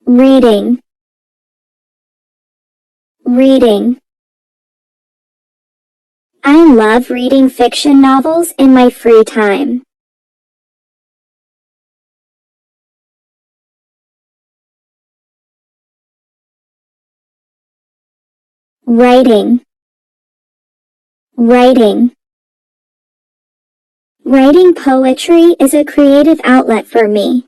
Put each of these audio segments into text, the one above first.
reading, reading. I love reading fiction novels in my free time. Writing, writing. Writing poetry is a creative outlet for me.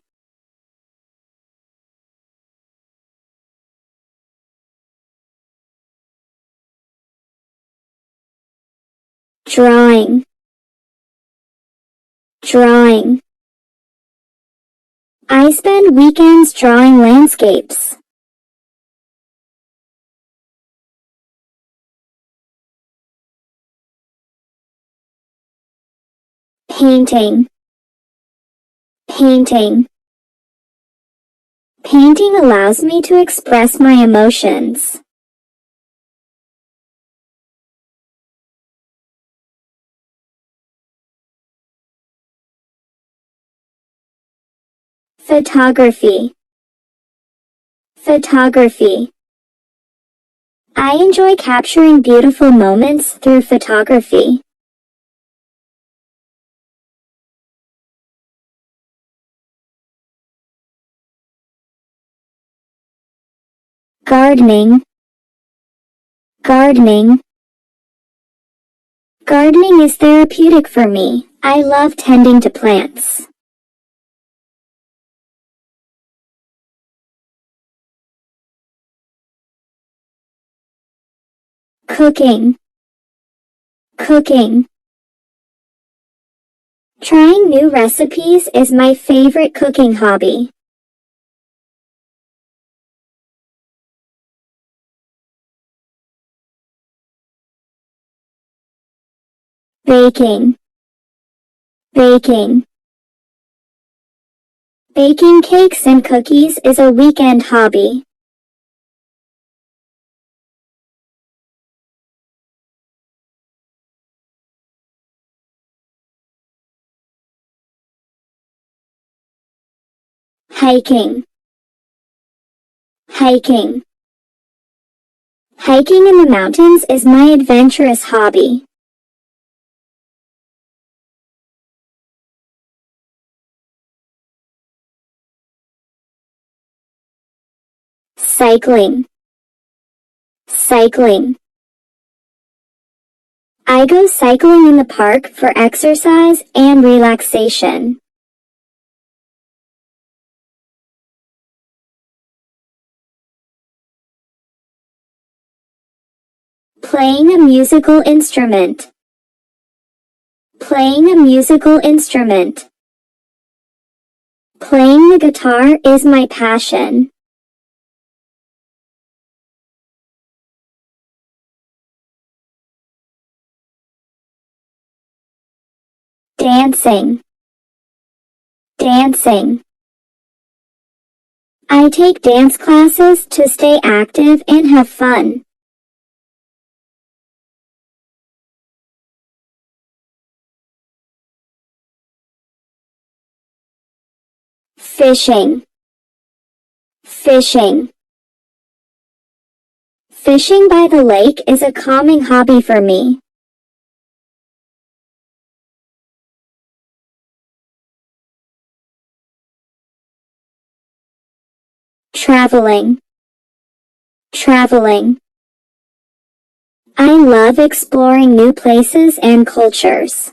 Drawing, drawing. I spend weekends drawing landscapes. Painting, painting. Painting allows me to express my emotions. Photography, photography. I enjoy capturing beautiful moments through photography. Gardening, gardening. Gardening is therapeutic for me. I love tending to plants. Cooking, cooking. Trying new recipes is my favorite cooking hobby. Baking, baking. Baking cakes and cookies is a weekend hobby. Hiking, hiking. Hiking in the mountains is my adventurous hobby. Cycling, cycling. I go cycling in the park for exercise and relaxation. Playing a musical instrument, playing a musical instrument. Playing the guitar is my passion. Dancing, dancing. I take dance classes to stay active and have fun. Fishing, fishing. Fishing by the lake is a calming hobby for me. Traveling, traveling. I love exploring new places and cultures.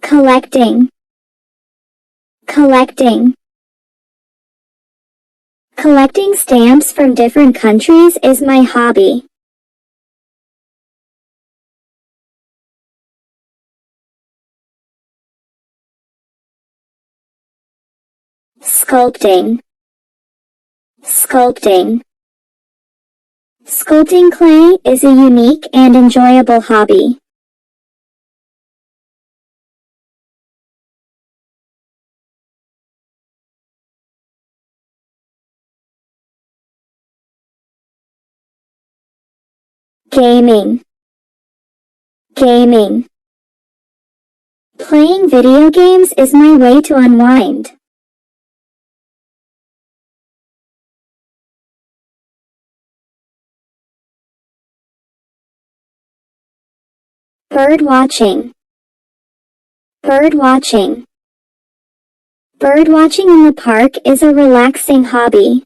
Collecting, collecting. Collecting stamps from different countries is my hobby. Sculpting, sculpting. Sculpting clay is a unique and enjoyable hobby. Gaming, Gaming. Playing video games is my way to unwind. Bird watching. Bird watching. Bird watching in the park is a relaxing hobby.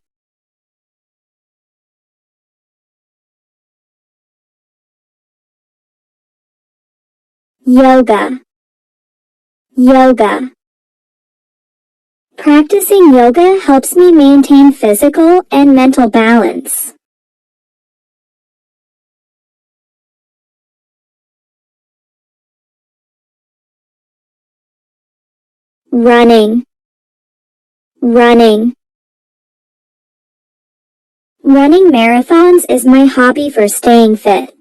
Yoga. Yoga. Practicing yoga helps me maintain physical and mental balance. Running. Running. Running marathons is my hobby for staying fit.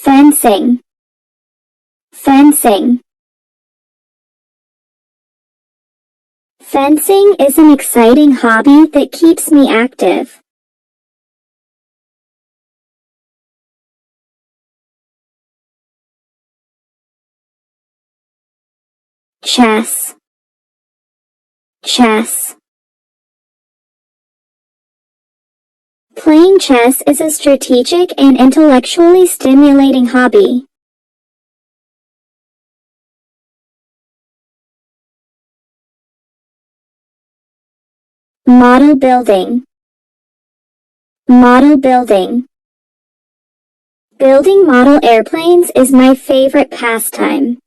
Fencing. Fencing. Fencing is an exciting hobby that keeps me active. Chess. Chess. Playing chess is a strategic and intellectually stimulating hobby. Model building. Model building. Building model airplanes is my favorite pastime.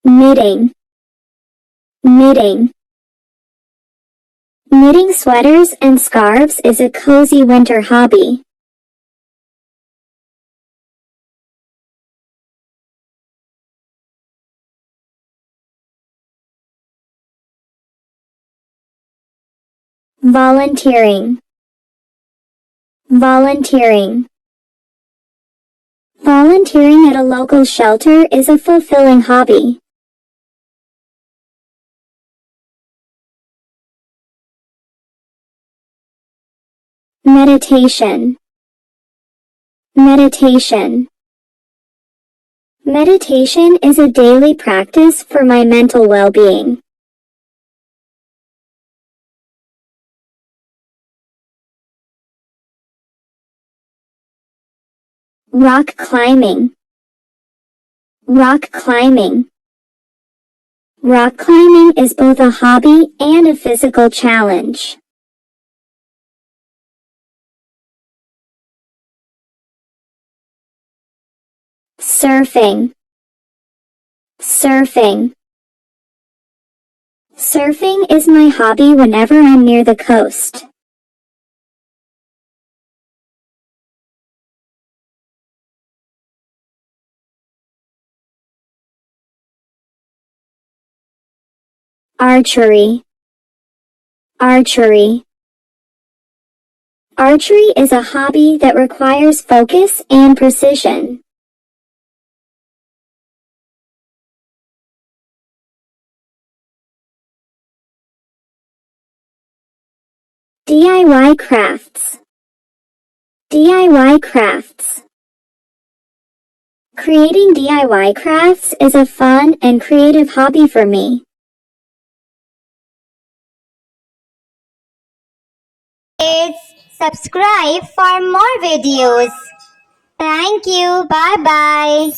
Knitting. Knitting. Knitting sweaters and scarves is a cozy winter hobby. Volunteering. Volunteering. Volunteering at a local shelter is a fulfilling hobby. Meditation. Meditation. Meditation is a daily practice for my mental well-being. Rock climbing. Rock climbing. Rock climbing is both a hobby and a physical challenge. Surfing. Surfing. Surfing is my hobby whenever I'm near the coast. Archery. Archery. Archery is a hobby that requires focus and precision. DIY crafts. DIY crafts. Creating DIY crafts is a fun and creative hobby for me. Kids, subscribe for more videos. Thank you. Bye bye.